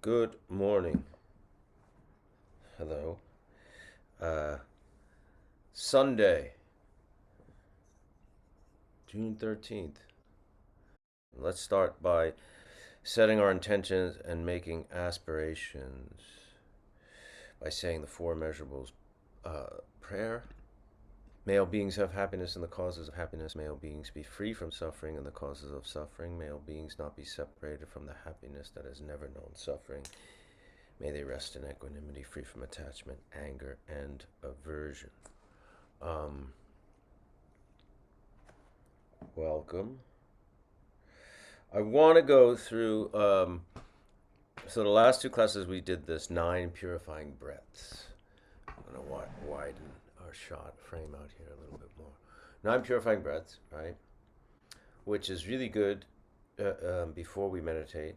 Good morning. Hello. Sunday, June 13th. Let's start by setting our intentions and making aspirations by saying the four measurables. Prayer. May all beings have happiness and the causes of happiness. May all beings be free from suffering and the causes of suffering. May all beings not be separated from the happiness that has never known suffering. May they rest in equanimity, free from attachment, anger, and aversion. Welcome. I want to go through, so the last two classes we did this 9 purifying breaths. I'm going to widen our shot frame out here a little bit more. 9 purifying breaths, right? Which is really good before we meditate.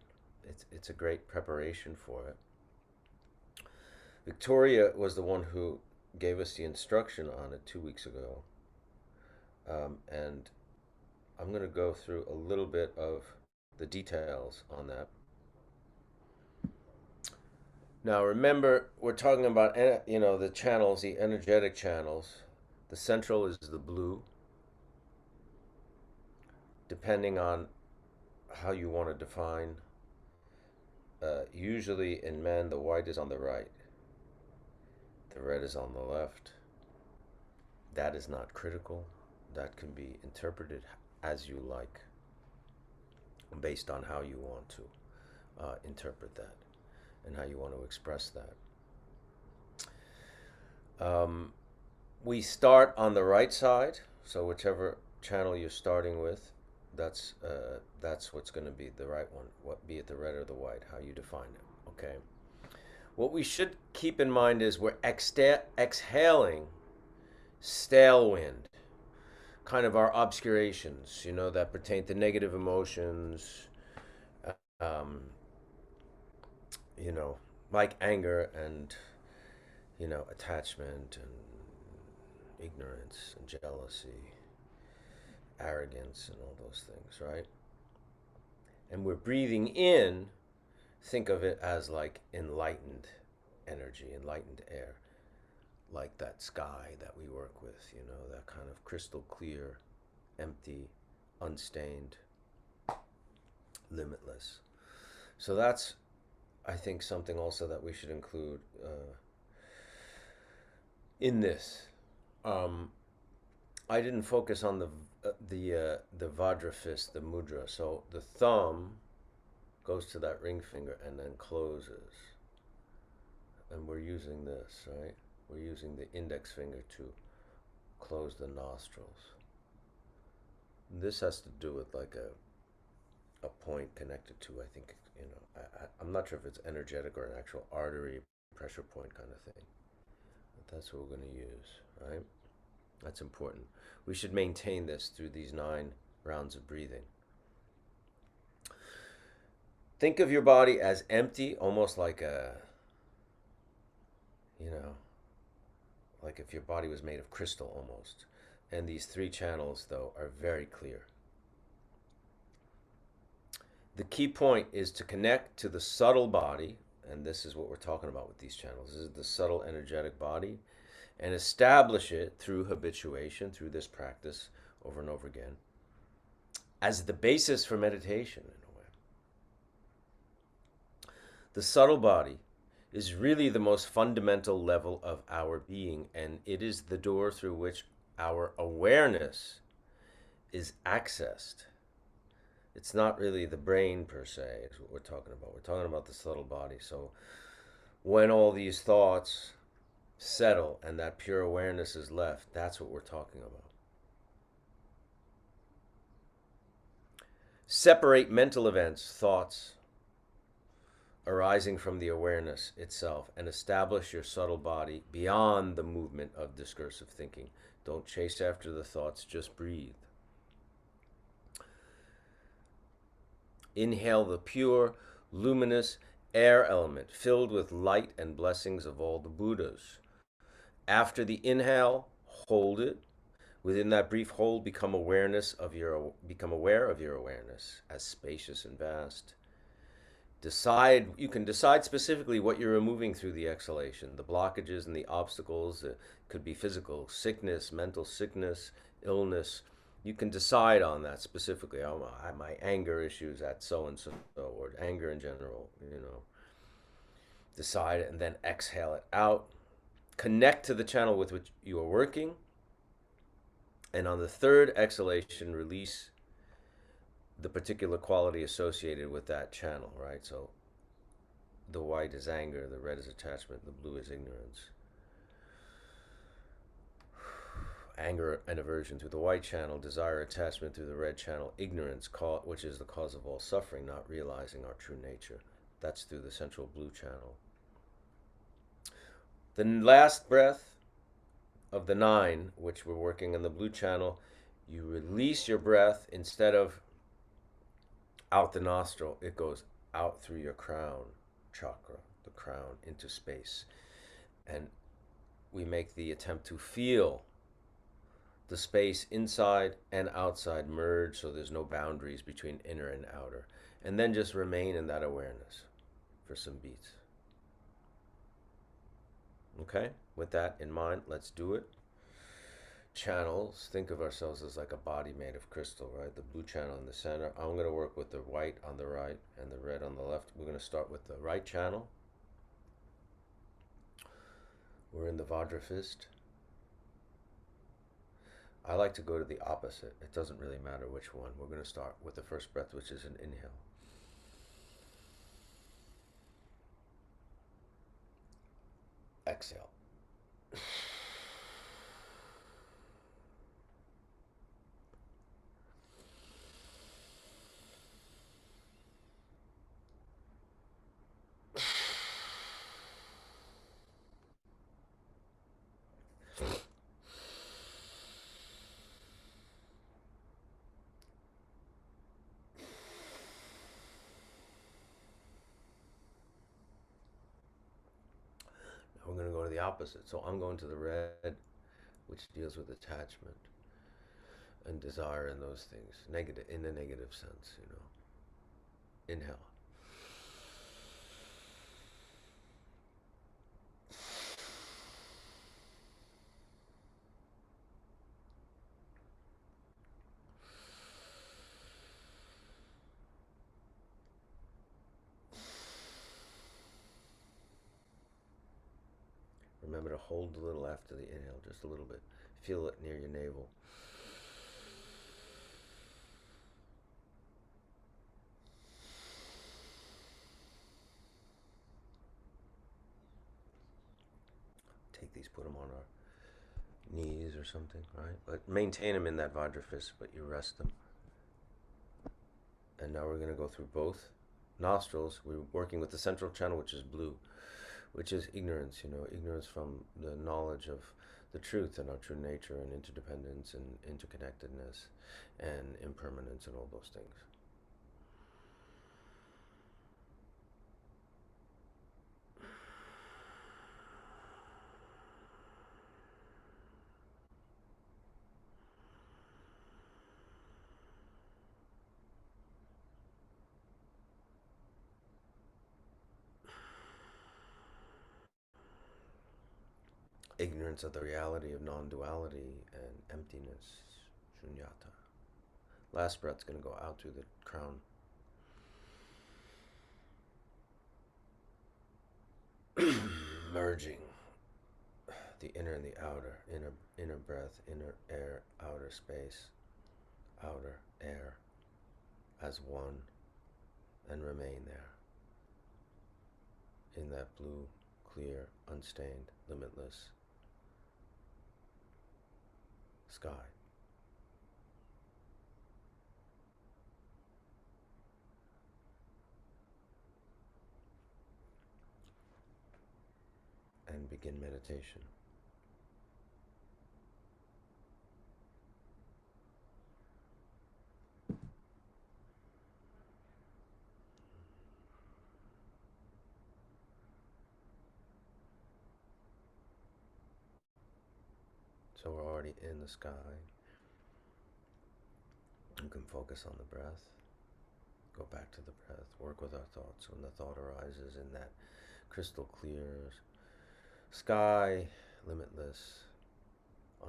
It's a great preparation for it. Victoria was the one who gave us the instruction on it 2 weeks ago. And I'm going to go through a little bit of the details on that. Now remember, we're talking about, the channels, the energetic channels. The central is the blue, depending on how you want to define. Usually in men, the white is on the right. The red is on the left. That is not critical. That can be interpreted as you like, based on how you want to interpret that and how you want to express that. We start on the right side, so whichever channel you're starting with, that's what's going to be the right one. What, be it the red or the white, how you define it. Okay. What we should keep in mind is we're exhaling stale wind, kind of our obscurations, that pertain to negative emotions, like anger and, attachment and ignorance and jealousy, arrogance and all those things, right? And we're breathing in, think of it as like enlightened energy, enlightened air, like that sky that we work with, that kind of crystal clear, empty, unstained, limitless. So that's, I think, something also that we should include in this. I didn't focus on the Vajra fist, the mudra. So the thumb goes to that ring finger and then closes. And we're using this, right? We're using the index finger to close the nostrils. This has to do with like a point connected to, I think, I'm not sure if it's energetic or an actual artery pressure point kind of thing. But that's what we're going to use, right? That's important. We should maintain this through these 9 rounds of breathing. Think of your body as empty, almost like like if your body was made of crystal almost. And these 3 channels, though, are very clear. The key point is to connect to the subtle body, and this is what we're talking about with these channels. This is the subtle energetic body, and establish it through habituation, through this practice over and over again, as the basis for meditation in a way. The subtle body is really the most fundamental level of our being, and it is the door through which our awareness is accessed. It's not really the brain per se, is what we're talking about. We're talking about the subtle body. So when all these thoughts settle and that pure awareness is left, that's what we're talking about. Separate mental events, thoughts arising from the awareness itself, and establish your subtle body beyond the movement of discursive thinking. Don't chase after the thoughts, just breathe. Inhale the pure, luminous air element filled with light and blessings of all the Buddhas. After the inhale, hold it. Within that brief hold, become aware of your awareness as spacious and vast. You can decide specifically what you're removing through the exhalation, the blockages and the obstacles. It could be physical sickness, mental sickness, illness. You can decide on that specifically. Oh, my anger issues at so and so, or anger in general, decide it and then exhale it out. Connect to the channel with which you are working. And on the third exhalation, release the particular quality associated with that channel, right? So the white is anger, the red is attachment, the blue is ignorance. Anger and aversion through the white channel, desire, attachment through the red channel, ignorance, which is the cause of all suffering, not realizing our true nature. That's through the central blue channel. The last breath of the 9, which we're working on the blue channel, you release your breath. Instead of out the nostril, it goes out through your crown chakra, the crown, into space. And we make the attempt to feel the space inside and outside merge, so there's no boundaries between inner and outer. And then just remain in that awareness for some beats. Okay? With that in mind, let's do it. Channels, think of ourselves as like a body made of crystal, right? The blue channel in the center. I'm going to work with the white on the right and the red on the left. We're going to start with the right channel. We're in the Vajra fist. I like to go to the opposite. It doesn't really matter which one. We're going to start with the first breath, which is an inhale. Exhale. We're going to go to the opposite. So I'm going to the red, which deals with attachment and desire and those things, negative, in the negative sense, Inhale. Remember to hold a little after the inhale, just a little bit. Feel it near your navel. Take these, put them on our knees or something, right? But maintain them in that Vajra fist, but you rest them. And now we're going to go through both nostrils. We're working with the central channel, which is blue, which is ignorance, ignorance from the knowledge of the truth and our true nature and interdependence and interconnectedness and impermanence and all those things. Ignorance of the reality of non-duality and emptiness, shunyata. Last breath's going to go out through the crown. Merging the inner and the outer, inner breath, inner air, outer space, outer air as one, and remain there in that blue, clear, unstained, limitless sky. And begin meditation. So we're already in the sky. You can focus on the breath. Go back to the breath. Work with our thoughts. When the thought arises in that crystal clear sky, limitless,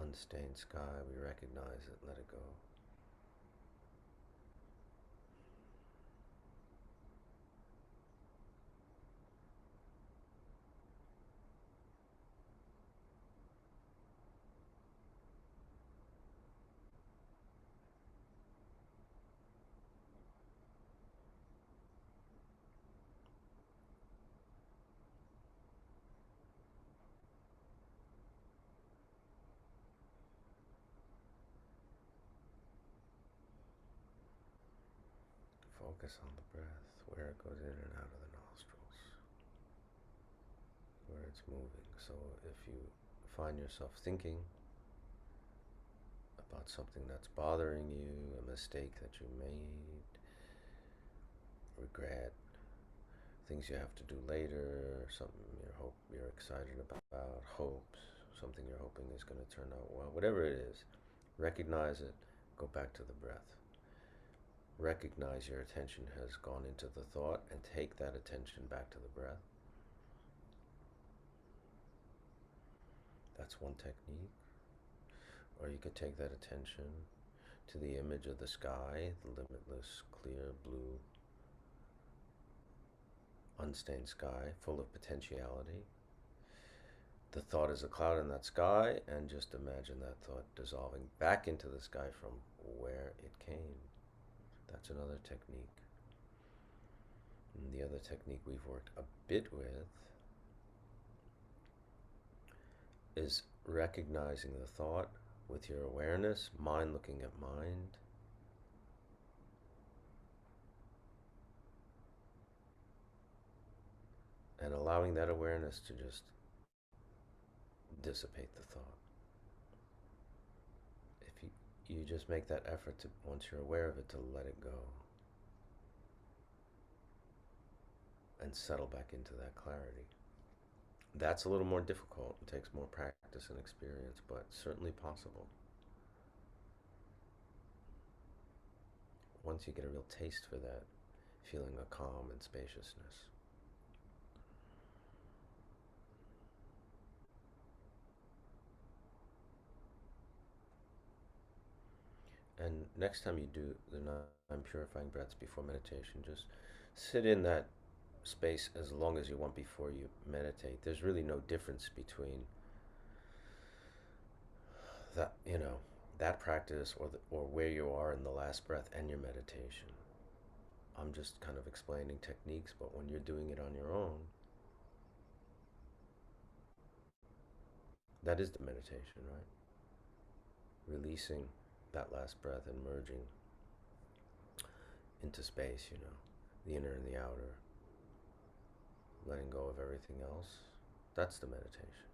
unstained sky, we recognize it, let it go. Focus on the breath, where it goes in and out of the nostrils, where it's moving. So if you find yourself thinking about something that's bothering you, a mistake that you made, regret, things you have to do later, something you're excited about, hopes, something you're hoping is going to turn out well, whatever it is, recognize it, go back to the breath. Recognize your attention has gone into the thought and take that attention back to the breath. That's one technique. Or you could take that attention to the image of the sky, the limitless, clear, blue, unstained sky, full of potentiality. The thought is a cloud in that sky, and just imagine that thought dissolving back into the sky from where it came. That's another technique. And the other technique we've worked a bit with is recognizing the thought with your awareness, mind looking at mind, and allowing that awareness to just dissipate the thought. If you just make that effort to, once you're aware of it, to let it go and settle back into that clarity. That's a little more difficult. It takes more practice and experience, but certainly possible. Once you get a real taste for that, feeling of calm and spaciousness. And next time you do the 9 purifying breaths before meditation, just sit in that space as long as you want before you meditate. There's really no difference between that, that practice or where you are in the last breath and your meditation. I'm just kind of explaining techniques, but when you're doing it on your own, that is the meditation, right? Releasing that last breath and merging into space, the inner and the outer, letting go of everything else. That's the meditation.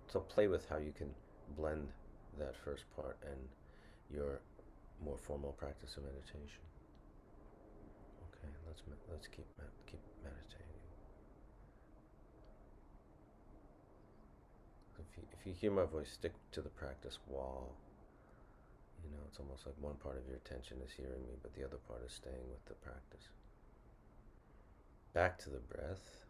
So play with how you can blend that first part and your more formal practice of meditation. Okay, let's keep meditating. If you hear my voice, stick to the practice while, it's almost like one part of your attention is hearing me, but the other part is staying with the practice. Back to the breath.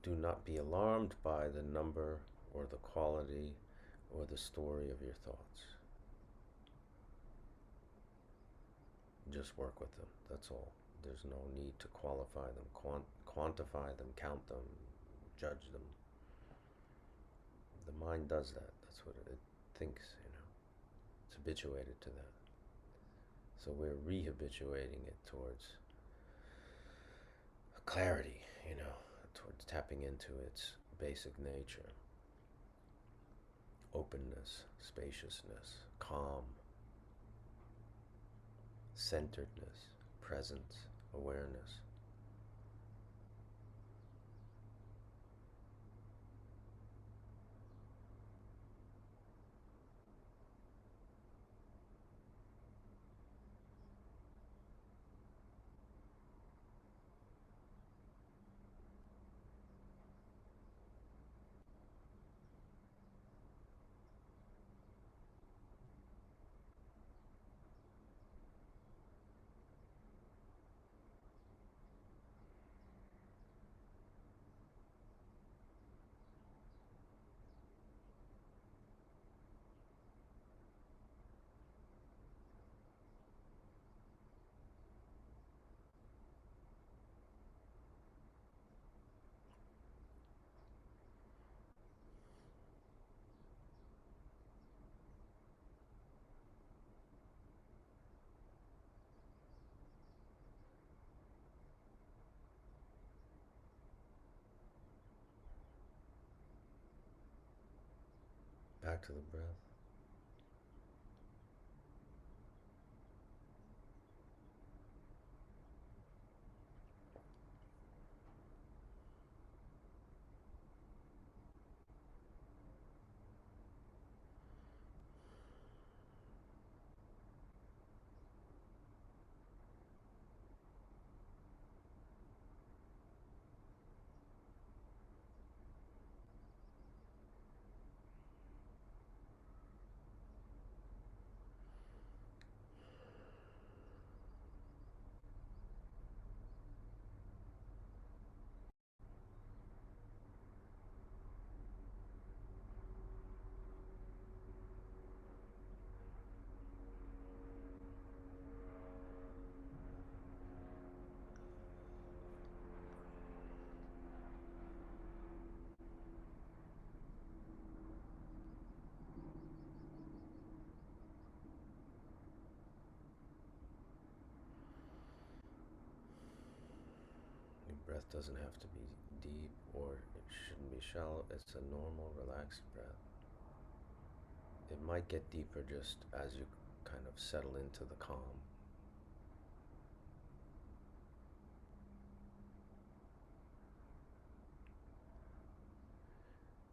Do not be alarmed by the number or the quality or the story of your thoughts. Just work with them, that's all. There's no need to qualify them, quantify them, count them, judge them. The mind does that. That's what it thinks, It's habituated to that. So we're rehabituating it towards clarity, towards tapping into its basic nature. Openness, spaciousness, calm, centeredness, presence, awareness. Back to the breath. Your breath doesn't have to be deep or it shouldn't be shallow. It's a normal, relaxed breath. It might get deeper just as you kind of settle into the calm.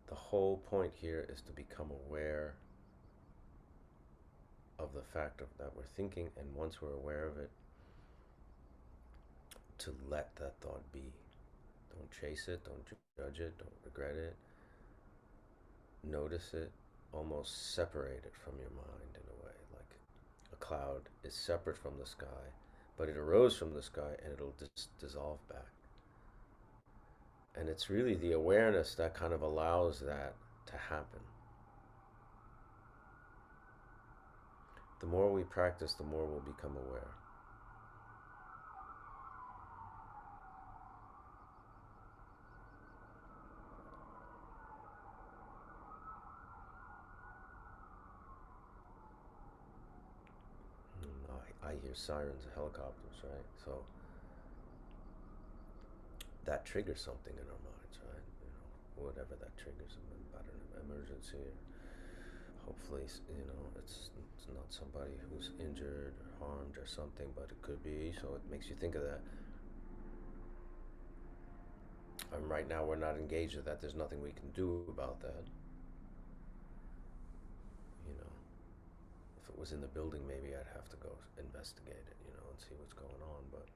The whole point here is to become aware of the fact that we're thinking, and once we're aware of it, to let that thought be. Don't chase it, don't judge it, don't regret it. Notice it, almost separate it from your mind in a way, like a cloud is separate from the sky, but it arose from the sky and it'll dissolve back. And it's really the awareness that kind of allows that to happen. The more we practice, the more we'll become aware. I hear sirens of helicopters, right? So that triggers something in our minds, right? Whatever that triggers, about an emergency, or hopefully, it's not somebody who's injured or harmed or something, but it could be. So it makes you think of that. And right now, we're not engaged with that. There's nothing we can do about that. If it was in the building, maybe I'd have to go investigate it, and see what's going on, but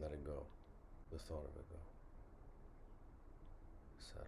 let it go. The thought of it go. Settle.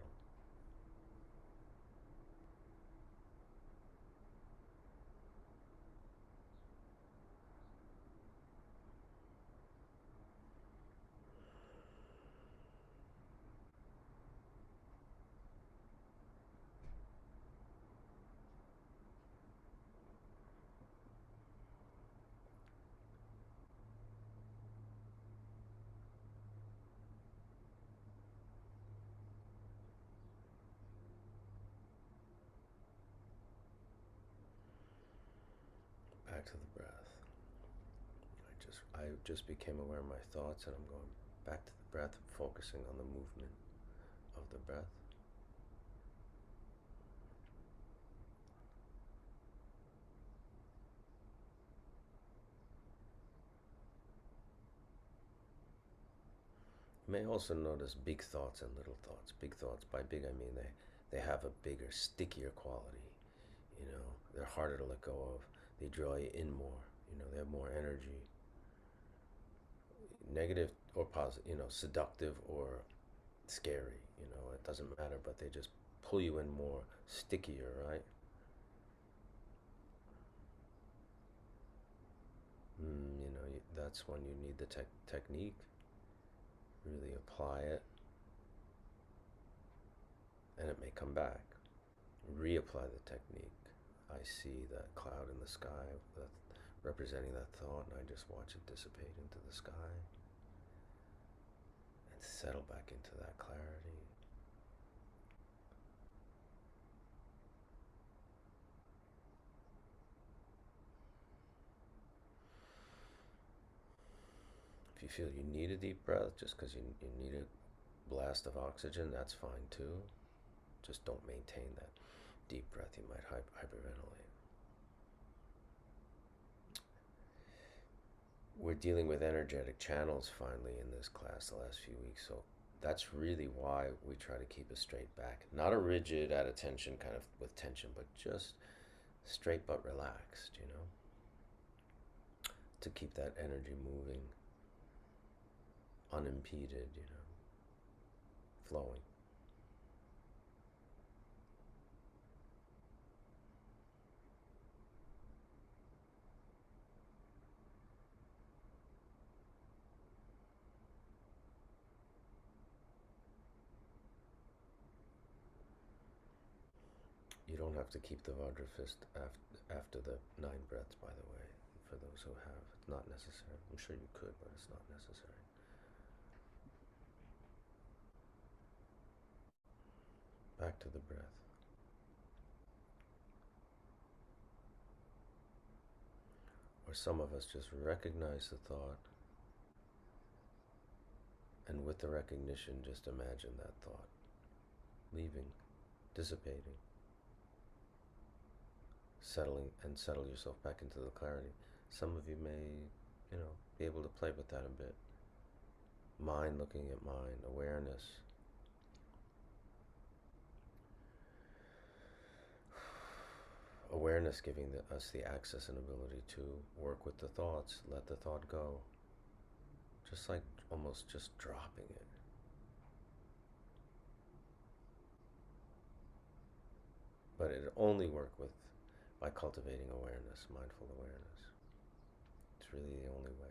Back to the breath. I just became aware of my thoughts, and I'm going back to the breath, focusing on the movement of the breath. You may also notice big thoughts and little thoughts. Big thoughts, by big I mean they have a bigger, stickier quality. You know, they're harder to let go of. They draw you in more. You know, they have more energy. Negative or positive, you know, seductive or scary. You know, it doesn't matter, but they just pull you in more, stickier, right? You know, that's when you need the technique. Really apply it, and it may come back. Reapply the technique. I see that cloud in the sky representing that thought, and I just watch it dissipate into the sky and settle back into that clarity. If you feel you need a deep breath just because you need a blast of oxygen, that's fine too. Just don't maintain that deep breath. You might hyperventilate. We're dealing with energetic channels finally in this class the last few weeks, so that's really why we try to keep a straight back. Not a rigid at attention kind of with tension, but just straight but relaxed, you know, to keep that energy moving, unimpeded, you know, flowing. You don't have to keep the Vajra fist after the 9 breaths, by the way, for those who have. It's not necessary. I'm sure you could, but it's not necessary. Back to the breath. Or some of us just recognize the thought, and with the recognition, just imagine that thought leaving, dissipating, settling, and settle yourself back into the clarity. Some of you may, you know, be able to play with that a bit. Mind looking at mind, awareness. Awareness giving us the access and ability to work with the thoughts, let the thought go. Just like almost just dropping it. But it only work by cultivating awareness, mindful awareness. It's really the only way.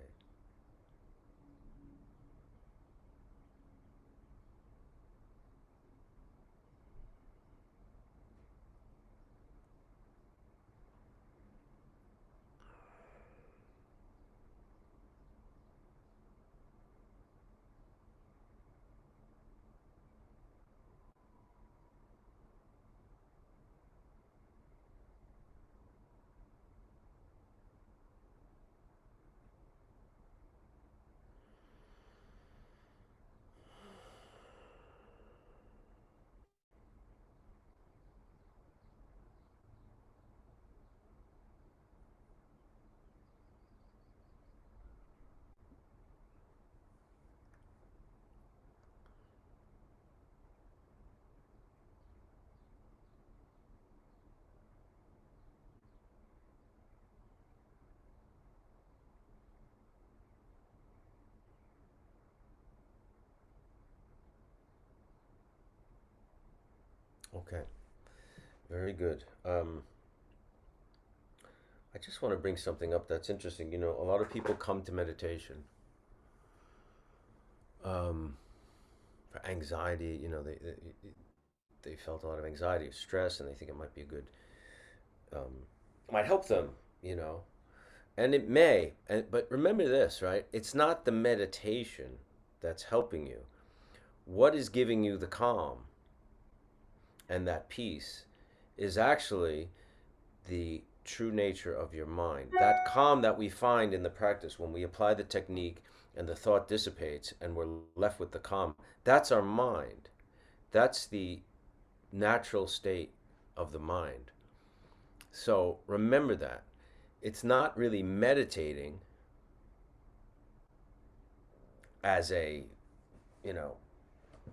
Okay, very good. I just want to bring something up that's interesting. You know, a lot of people come to meditation um, for anxiety. You know, they felt a lot of anxiety or stress, and they think it might be a good, might help them. You know, and it may. But remember this, right? It's not the meditation that's helping you. What is giving you the calm and that peace is actually the true nature of your mind. That calm that we find in the practice when we apply the technique and the thought dissipates and we're left with the calm, that's our mind. That's the natural state of the mind. So remember that. It's not really meditating as a, you know,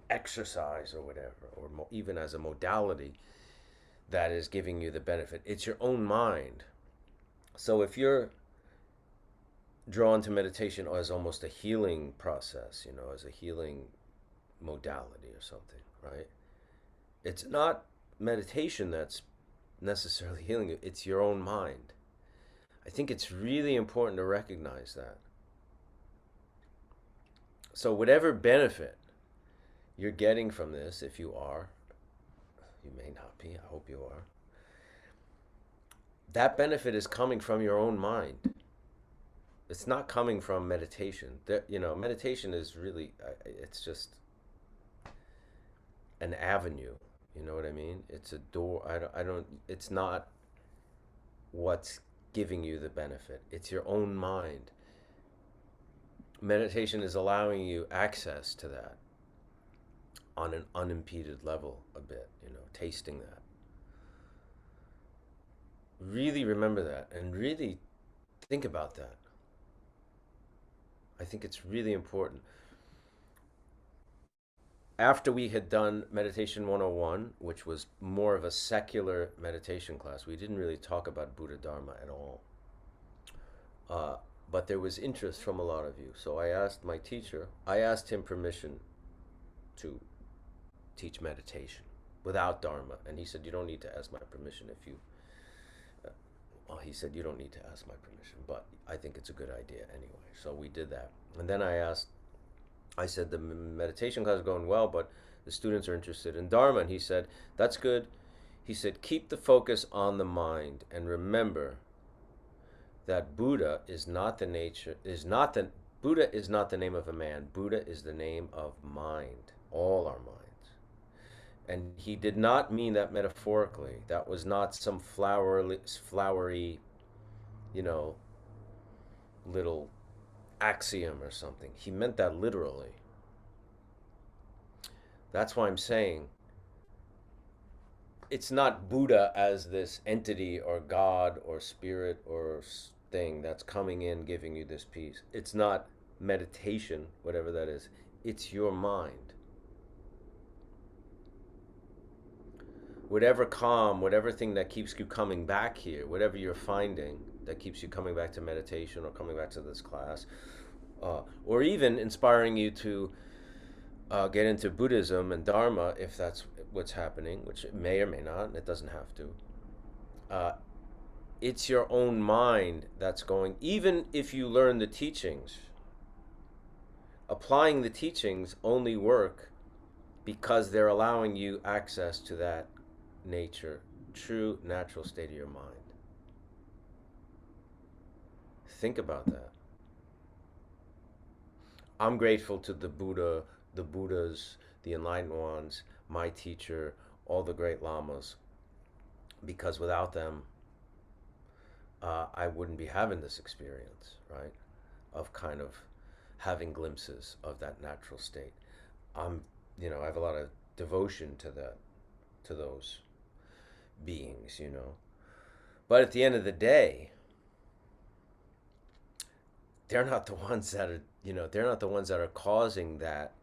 exercise or whatever, or even as a modality that is giving you the benefit. It's your own mind. So if you're drawn to meditation as almost a healing process, you know, as a healing modality or something, right? It's not meditation that's necessarily healing you, it's your own mind. I think it's really important to recognize that. So, whatever benefit you're getting from this, if you are, you may not be, I hope you are, that benefit is coming from your own mind. It's not coming from meditation. You know, meditation is really, it's just an avenue. You know what I mean? It's a door. It's not what's giving you the benefit. It's your own mind. Meditation is allowing you access to that on an unimpeded level a bit, you know, tasting that. Really remember that and really think about that. I think it's really important. After we had done Meditation 101, which was more of a secular meditation class, we didn't really talk about Buddhadharma at all. But there was interest from a lot of you. So I asked my teacher, I asked him permission to teach meditation without Dharma. And he said, you don't need to ask my permission if you... well, he said, you don't need to ask my permission, but I think it's a good idea anyway. So we did that. And then I said, the meditation class is going well, but the students are interested in Dharma. And he said, that's good. He said, keep the focus on the mind and remember that Buddha is not the Buddha is not the name of a man. Buddha is the name of mind, all our minds. And he did not mean that metaphorically. That was not some flowery, you know, little axiom or something. He meant that literally. That's why I'm saying it's not Buddha as this entity or God or spirit or thing that's coming in giving you this peace. It's not meditation, whatever that is. It's your mind. Whatever calm, whatever thing that keeps you coming back here, whatever you're finding that keeps you coming back to meditation or coming back to this class, or even inspiring you to get into Buddhism and Dharma, if that's what's happening, which it may or may not, and it doesn't have to. It's your own mind that's going, even if you learn the teachings, applying the teachings only work because they're allowing you access to that nature, true natural state of your mind. Think about that. I'm grateful to the Buddha, the Buddhas, the enlightened ones, my teacher, all the great lamas, because without them, I wouldn't be having this experience, right? Of kind of having glimpses of that natural state. I have a lot of devotion to that, to those beings, you know. But at the end of the day, they're not the ones that are, they're not the ones that are causing that.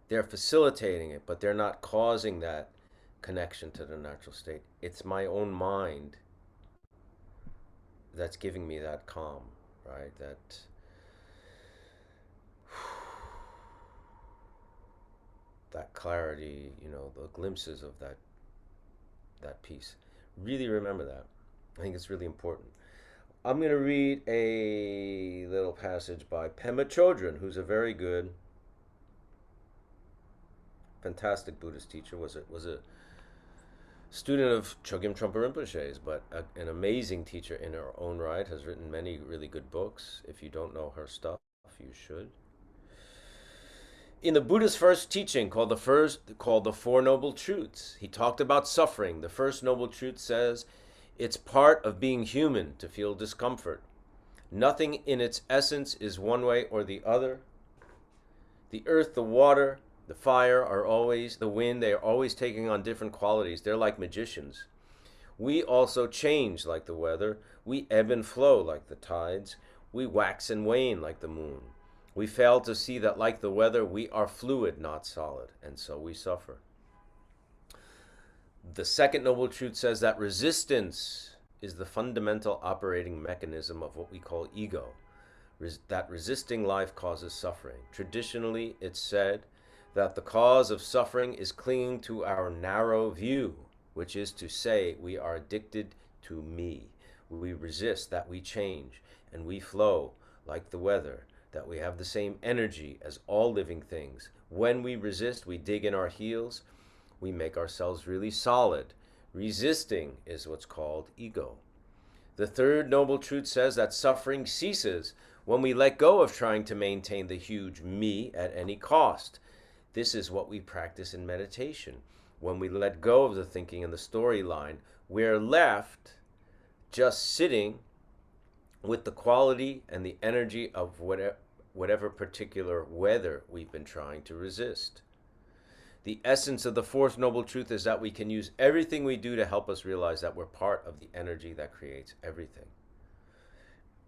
They're facilitating it, but they're not causing that connection to the natural state. It's my own mind that's giving me that calm, right? That clarity, the glimpses of that peace. Really remember that. I think it's really important. I'm going to read a little passage by Pema Chodron, who's a very good, fantastic Buddhist teacher. Was a student of Chogyam Trungpa Rinpoche's, but an amazing teacher in her own right. Has written many really good books. If you don't know her stuff, you should. In the Buddha's first teaching, called the Four Noble Truths, he talked about suffering. The first noble truth says, It's part of being human to feel discomfort. Nothing in its essence is one way or the other. The earth, the water, the fire are always, the wind, they are always taking on different qualities. They're like magicians. We also change like the weather. We ebb and flow like the tides. We wax and wane like the moon. We fail to see that, like the weather, we are fluid, not solid, and so we suffer. The second noble truth says that resistance is the fundamental operating mechanism of what we call ego. That resisting life causes suffering. Traditionally, it's said that the cause of suffering is clinging to our narrow view, which is to say we are addicted to me. We resist that we change and we flow like the weather, that we have the same energy as all living things. When we resist, we dig in our heels, we make ourselves really solid. Resisting is what's called ego. The third noble truth says that suffering ceases when we let go of trying to maintain the huge me at any cost. This is what we practice in meditation. When we let go of the thinking and the storyline, we're left just sitting with the quality and the energy of whatever particular weather we've been trying to resist. The essence of the fourth noble truth is that we can use everything we do to help us realize that we're part of the energy that creates everything.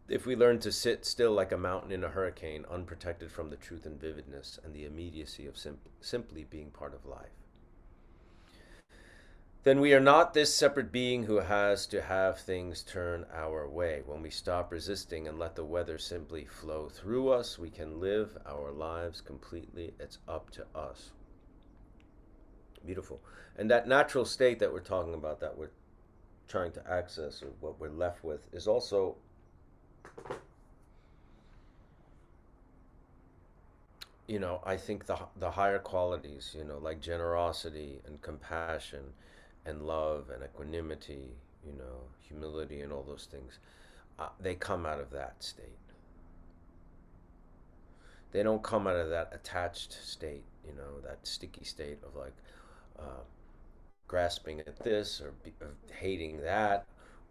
If we learn to sit still like a mountain in a hurricane, unprotected from the truth and vividness and the immediacy of simply being part of life, then we are not this separate being who has to have things turn our way. When we stop resisting and let the weather simply flow through us, we can live our lives completely. It's up to us. Beautiful. And that natural state that we're talking about, that we're trying to access, or what we're left with, is also I think the higher qualities, like generosity and compassion and love and equanimity, humility and all those things, they come out of that state. They don't come out of that attached state, that sticky state of like grasping at this or hating that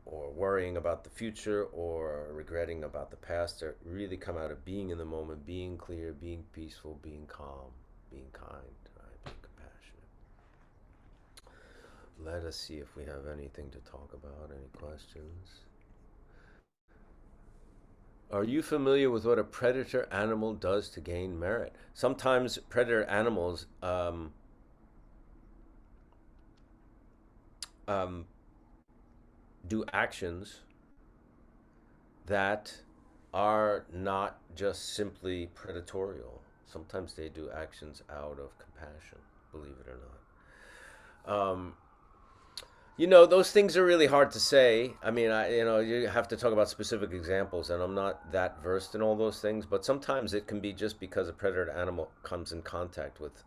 or worrying about the future or regretting about the past. They really come out of being in the moment, being clear, being peaceful, being calm, being kind, right? Being compassionate. Let us see if we have anything to talk about. Any questions? Are you familiar with what a predator animal does to gain merit? Sometimes predator animals do actions that are not just simply predatorial. Sometimes they do actions out of compassion, believe it or not. Those things are really hard to say. I mean, you have to talk about specific examples, and I'm not that versed in all those things. But sometimes it can be just because a predator animal comes in contact with,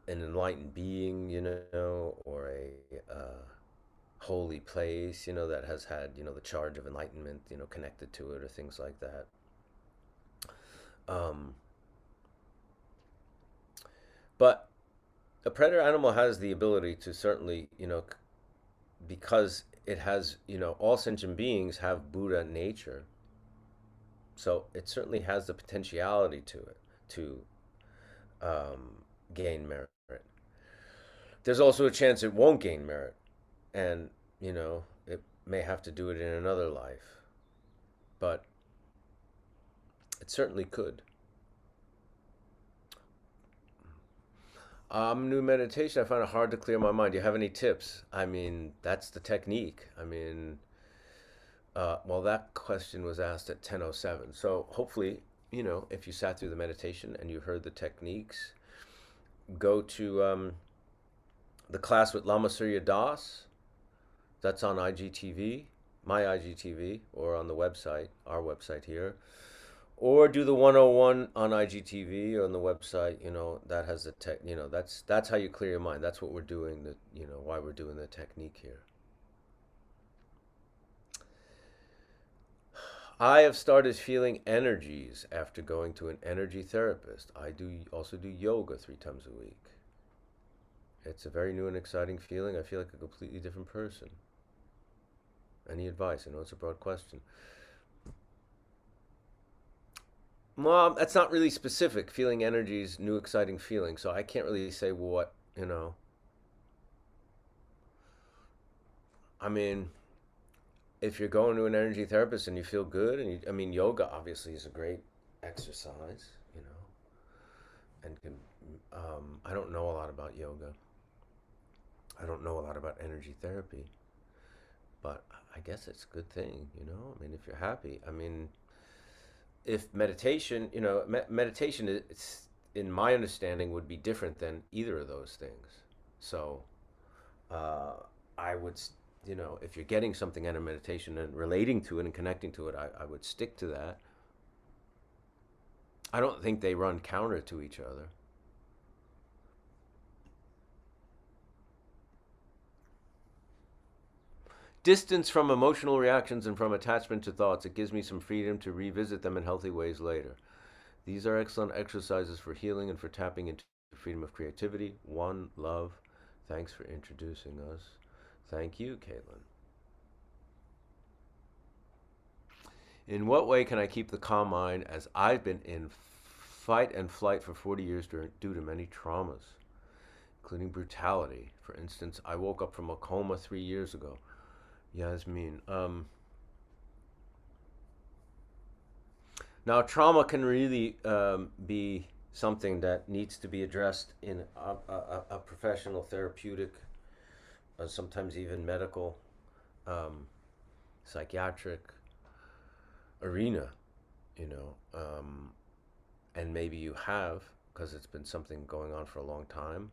an enlightened being, or a holy place, that has had, the charge of enlightenment, connected to it, or things like that. But a predator animal has the ability to certainly, because it has, all sentient beings have Buddha nature. So it certainly has the potentiality to it to gain merit. There's also a chance it won't gain merit, and it may have to do it in another life, but it certainly could. New meditation, I find it hard to clear my mind. Do you have any tips? I mean, that's the technique. I mean, well, that question was asked at 10:07. So hopefully, if you sat through the meditation and you heard the techniques, go to the class with Lama Surya Das. That's on IGTV, my IGTV, or on the website, our website here. Or do the 101 on IGTV or on the website. That has the tech. That's how you clear your mind. That's what we're doing. Why we're doing the technique here. I have started feeling energies after going to an energy therapist. I also do yoga 3 times a week. It's a very new and exciting feeling. I feel like a completely different person. Any advice? I know it's a broad question. Well, that's not really specific. Feeling energies, new exciting feeling. So I can't really say what, I mean, if you're going to an energy therapist and you feel good, and I mean, yoga obviously is a great exercise, and I don't know a lot about yoga. I don't know a lot about energy therapy, but I guess it's a good thing, I mean, if you're happy. I mean, if meditation, meditation is, in my understanding, would be different than either of those things. So uh, I would, if you're getting something out of meditation and relating to it and connecting to it, I would stick to that. I don't think they run counter to each other. Distance from emotional reactions and from attachment to thoughts. It gives me some freedom to revisit them in healthy ways later. These are excellent exercises for healing and for tapping into freedom of creativity. One, love. Thanks for introducing us. Thank you, Caitlin. In what way can I keep the calm mind as I've been in fight and flight for 40 years due to many traumas, including brutality? For instance, I woke up from a coma 3 years ago. Yasmin. Now, trauma can really be something that needs to be addressed in a professional, therapeutic, sometimes even medical, um, psychiatric arena, you know. And maybe you have, because it's been something going on for a long time.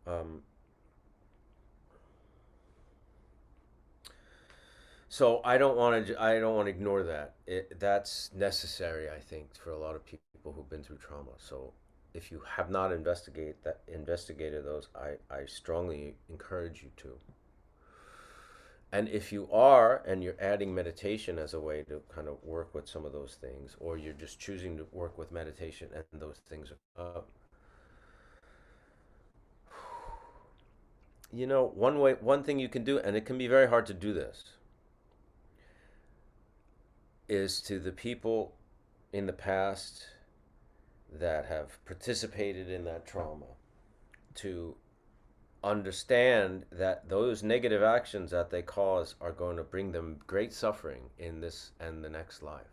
Um, so I don't want to ignore that. That's necessary, I think, for a lot of people who've been through trauma. So if you have not investigated those, I strongly encourage you to. And if you are, and you're adding meditation as a way to kind of work with some of those things, or you're just choosing to work with meditation and those things are up, one thing you can do, and it can be very hard to do this, is to the people in the past that have participated in that trauma to understand that those negative actions that they cause are going to bring them great suffering in this and the next life.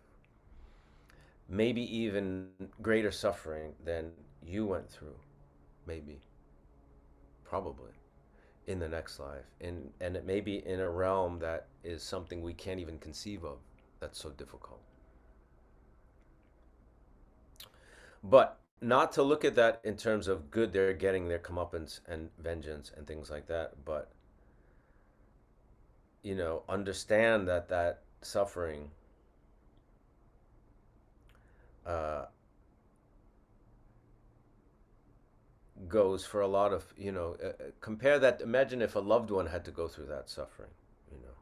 Maybe even greater suffering than you went through, maybe, probably, in the next life. And it may be in a realm that is something we can't even conceive of, that's so difficult. But not to look at that in terms of good, they're getting their comeuppance and vengeance and things like that, but understand that that suffering uh, goes for a lot of, compare that. Imagine if a loved one had to go through that suffering, you know,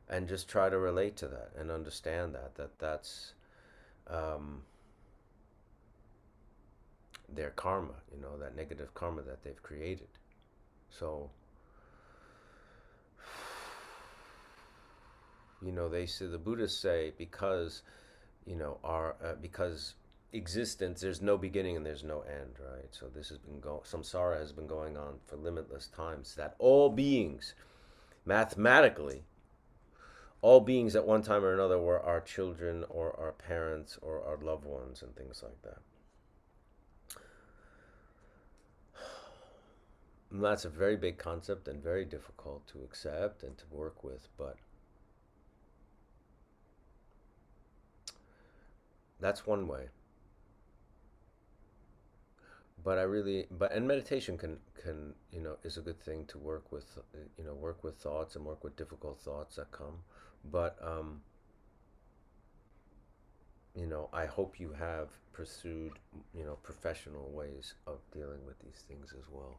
and just try to relate to that and understand that's um, their karma, that negative karma that they've created. So, they say, the Buddhists say, because our because existence, there's no beginning and there's no end, right? So this has been samsara has been going on for limitless times, that all beings, mathematically, all beings at one time or another were our children or our parents or our loved ones and things like that. And that's a very big concept and very difficult to accept and to work with, but that's one way. But and meditation can is a good thing to work with, work with thoughts and work with difficult thoughts that come. But I hope you have pursued, professional ways of dealing with these things as well.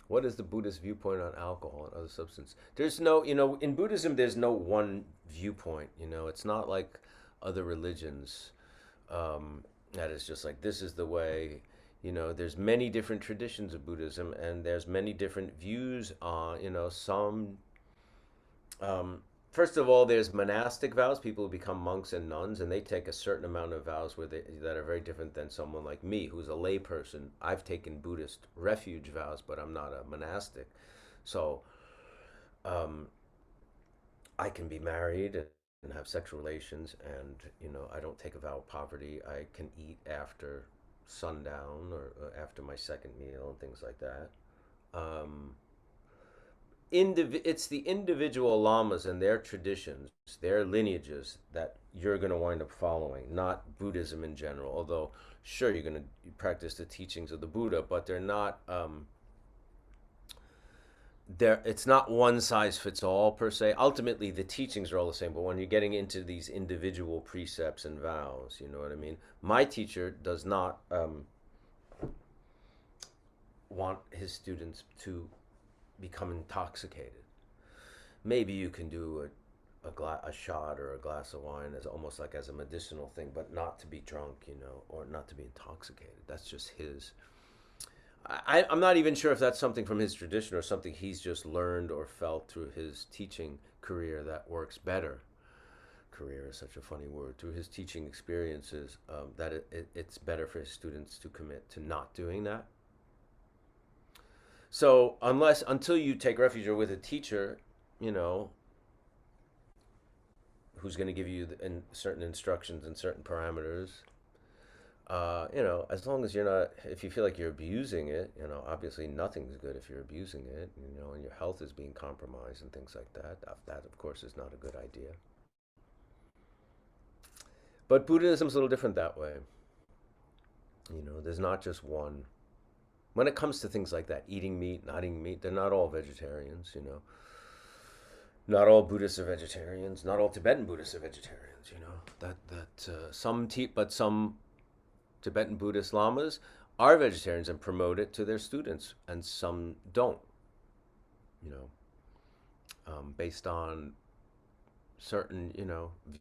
What is the Buddhist viewpoint on alcohol and other substances? There's no, in Buddhism, there's no one viewpoint. It's not like other religions, that is just like, this is the way. There's many different traditions of Buddhism, and there's many different views on, some. Um, First of all, there's monastic vows. People who become monks and nuns, and they take a certain amount of vows that are very different than someone like me, who's a layperson. I've taken Buddhist refuge vows, but I'm not a monastic. So um, I can be married and have sexual relations, and I don't take a vow of poverty. I can eat after sundown or after my second meal and things like that. Um, it's the individual lamas and their traditions, their lineages that you're going to wind up following, not Buddhism in general. Although, sure, you're going to practice the teachings of the Buddha, but they're not. It's not one size fits all per se. Ultimately, the teachings are all the same, but when you're getting into these individual precepts and vows, you know what I mean. My teacher does not want his students to become intoxicated. Maybe you can do a shot or a glass of wine as almost like as a medicinal thing, but not to be drunk, or not to be intoxicated. That's just his. I'm not even sure if that's something from his tradition or something he's just learned or felt through his teaching career that works better. Career is such a funny word. Through his teaching experiences, that it's better for his students to commit to not doing that. So until you take refuge or with a teacher, you know, who's going to give you certain instructions and certain parameters, as long as you're not, if you feel like you're abusing it, obviously nothing's good if you're abusing it, and your health is being compromised and things like that. That, of course, is not a good idea. But Buddhism's a little different that way. There's not just one. When it comes to things like that, eating meat, not eating meat, they're not all vegetarians. Not all Buddhists are vegetarians. Not all Tibetan Buddhists are vegetarians. But some Tibetan Buddhist lamas are vegetarians and promote it to their students, and some don't. Based on certain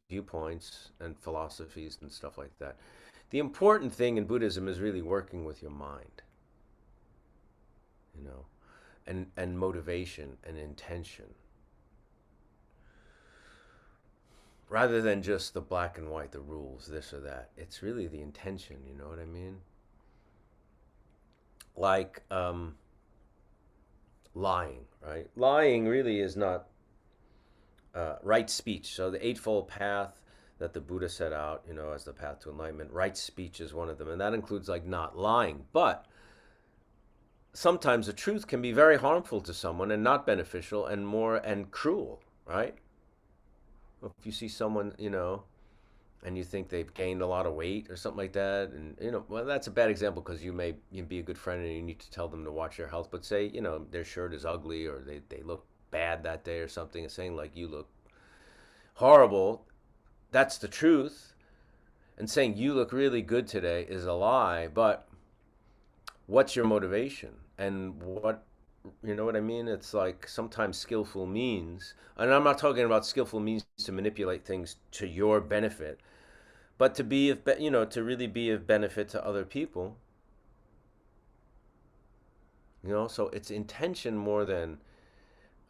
viewpoints and philosophies and stuff like that. The important thing in Buddhism is really working with your mind, and motivation and intention, rather than just the black and white, the rules, this or that. It's really the intention. You know what I mean? Like lying, right? Lying really is not right speech. So the Eightfold Path that the Buddha set out, as the path to enlightenment, right speech is one of them, and that includes like not lying. But sometimes the truth can be very harmful to someone and not beneficial and cruel, right? If you see someone, and you think they've gained a lot of weight or something like that, and well, that's a bad example because you may be a good friend and you need to tell them to watch their health. But say their shirt is ugly or they look bad that day or something, and saying like you look horrible, that's the truth. And saying you look really good today is a lie. But what's your motivation? And you know what I mean? It's like sometimes skillful means, and I'm not talking about skillful means to manipulate things to your benefit, but to be to really be of benefit to other people. So it's intention more than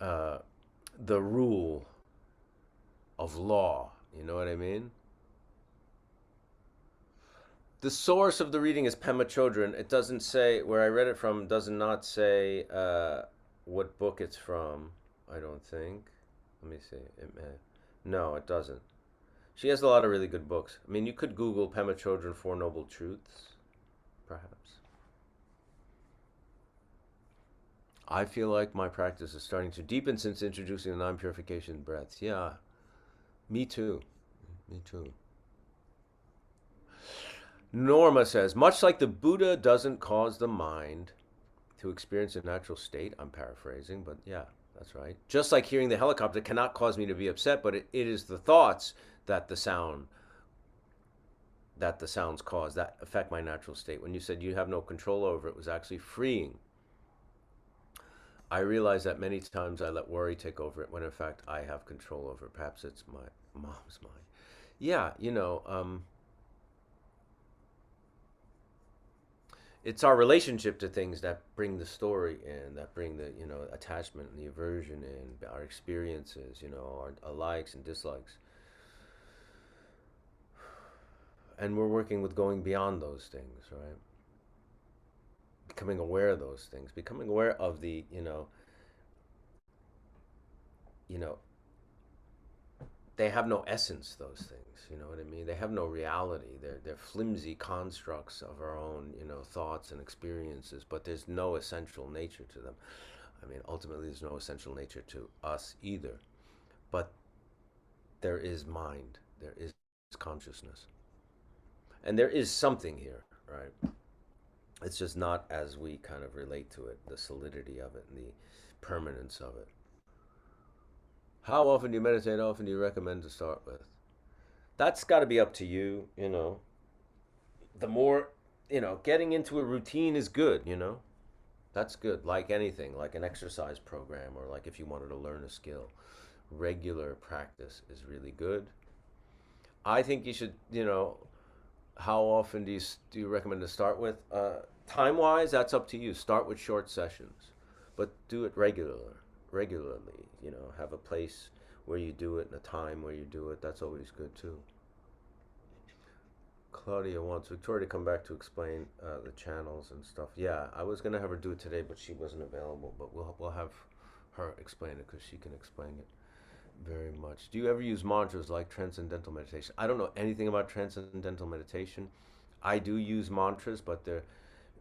the rule of law. You know what I mean? The source of the reading is Pema Chodron. It doesn't say where I read it from. Does not say what book it's from. I don't think. Let me see. No, it doesn't. She has a lot of really good books. I mean, you could Google Pema Chodron Four Noble Truths, perhaps. I feel like my practice is starting to deepen since introducing the non-purification breaths. Yeah, me too. Me too. Norma says, much like the Buddha doesn't cause the mind to experience a natural state, I'm paraphrasing, but yeah, that's right. Just like hearing the helicopter cannot cause me to be upset, but it is the thoughts that the sounds cause that affect my natural state. When you said you have no control over it, was actually freeing. I realize that many times I let worry take over it when in fact I have control over it. Perhaps it's my mom's mind. Yeah, it's our relationship to things that bring the story in, that bring the, attachment and the aversion in, our experiences, our likes and dislikes. And we're working with going beyond those things, right? Becoming aware of those things, becoming aware of the, you know, they have no essence, those things, you know what I mean? They have no reality. They're flimsy constructs of our own, thoughts and experiences, but there's no essential nature to them. I mean, ultimately, there's no essential nature to us either. But there is mind, there is consciousness, and there is something here, right? It's just not as we kind of relate to it, the solidity of it and the permanence of it. How often do you meditate? How often do you recommend to start with? That's got to be up to you, The more, getting into a routine is good, That's good. Like anything, like an exercise program, or like if you wanted to learn a skill. Regular practice is really good. I think you should, how often do you recommend to start with? Time wise, that's up to you. Start with short sessions, but do it regularly. Have a place where you do it and a time where you do it. That's always good too. Claudia wants Victoria to come back to explain the channels and stuff. Yeah, I was gonna have her do it today, but she wasn't available. But we'll have her explain it because she can explain it very much. Do you ever use mantras like transcendental meditation? I don't know anything about transcendental meditation. I do use mantras, but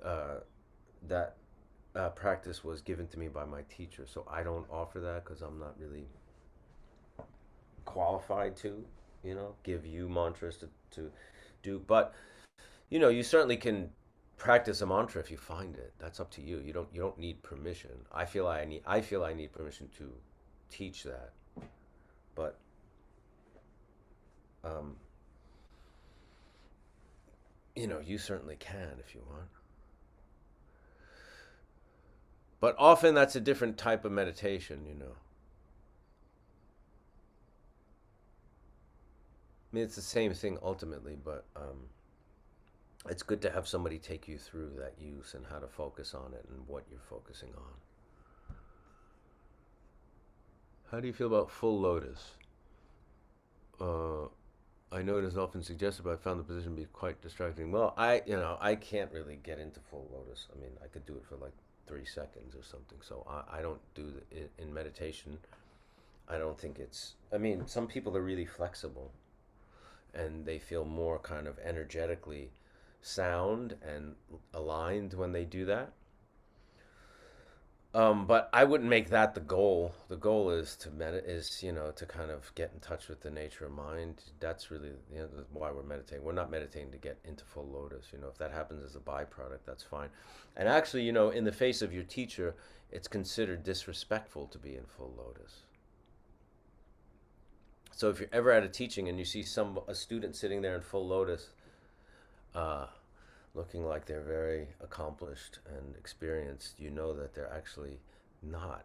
uh, that practice was given to me by my teacher, so I don't offer that because I'm not really qualified to, give you mantras to do. But you certainly can practice a mantra if you find it. That's up to you. You don't need permission. I feel I need permission to teach that, but um, you certainly can if you want. But often that's a different type of meditation. I mean, it's the same thing ultimately, but it's good to have somebody take you through that use and how to focus on it and what you're focusing on. How do you feel about full lotus? Uh, I know it is often suggested, but I found the position to be quite distracting. Well, I can't really get into full lotus. I mean, I could do it for like 3 seconds or something. So I don't do it in meditation. I don't think it's. I mean, some people are really flexible, and they feel more kind of energetically sound and aligned when they do that. But I wouldn't make that the goal. The goal is to kind of get in touch with the nature of mind. That's really why we're meditating. We're not meditating to get into full lotus. If that happens as a byproduct, that's fine. And actually, in the face of your teacher, it's considered disrespectful to be in full lotus. So if you're ever at a teaching and you see a student sitting there in full lotus, uh, looking like they're very accomplished and experienced, you know that they're actually not.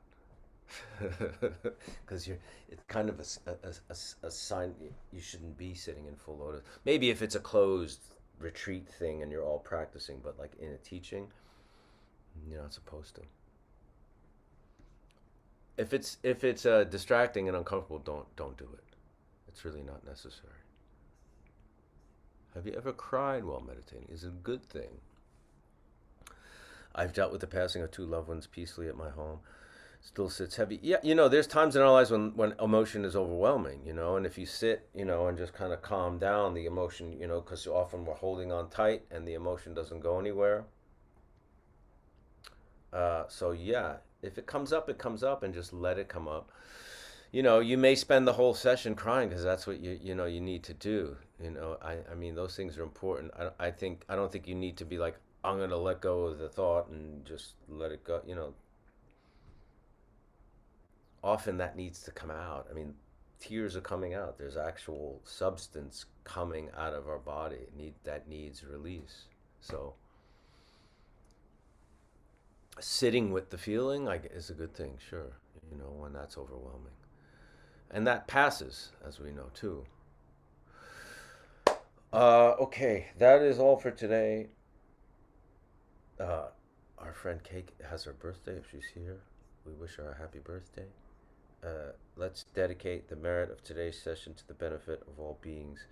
Because it's kind of a sign you shouldn't be sitting in full lotus. Maybe if it's a closed retreat thing and you're all practicing, but like in a teaching, you're not supposed to. If it's distracting and uncomfortable, don't do it. It's really not necessary. Have you ever cried while meditating? Is it a good thing? I've dealt with the passing of two loved ones peacefully at my home. Still sits heavy. Yeah, there's times in our lives when emotion is overwhelming, and if you sit, and just kind of calm down the emotion, because often we're holding on tight and the emotion doesn't go anywhere. So yeah, if it comes up, it comes up, and just let it come up. You may spend the whole session crying because that's what you need to do. I mean, those things are important. I don't think you need to be like, I'm gonna let go of the thought and just let it go. Often that needs to come out. I mean, tears are coming out. There's actual substance coming out of our body that needs release. So sitting with the feeling is a good thing, sure, when that's overwhelming. And that passes, as we know, too. Okay, that is all for today. Our friend Kate has her birthday. If she's here, we wish her a happy birthday. Let's dedicate the merit of today's session to the benefit of all beings.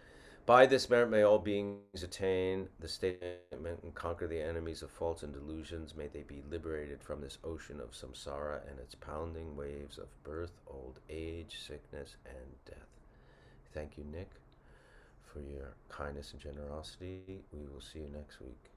By this merit may all beings attain the statement and conquer the enemies of faults and delusions. May they be liberated from this ocean of samsara and its pounding waves of birth, old age, sickness, and death. Thank you, Nick, for your kindness and generosity. We will see you next week.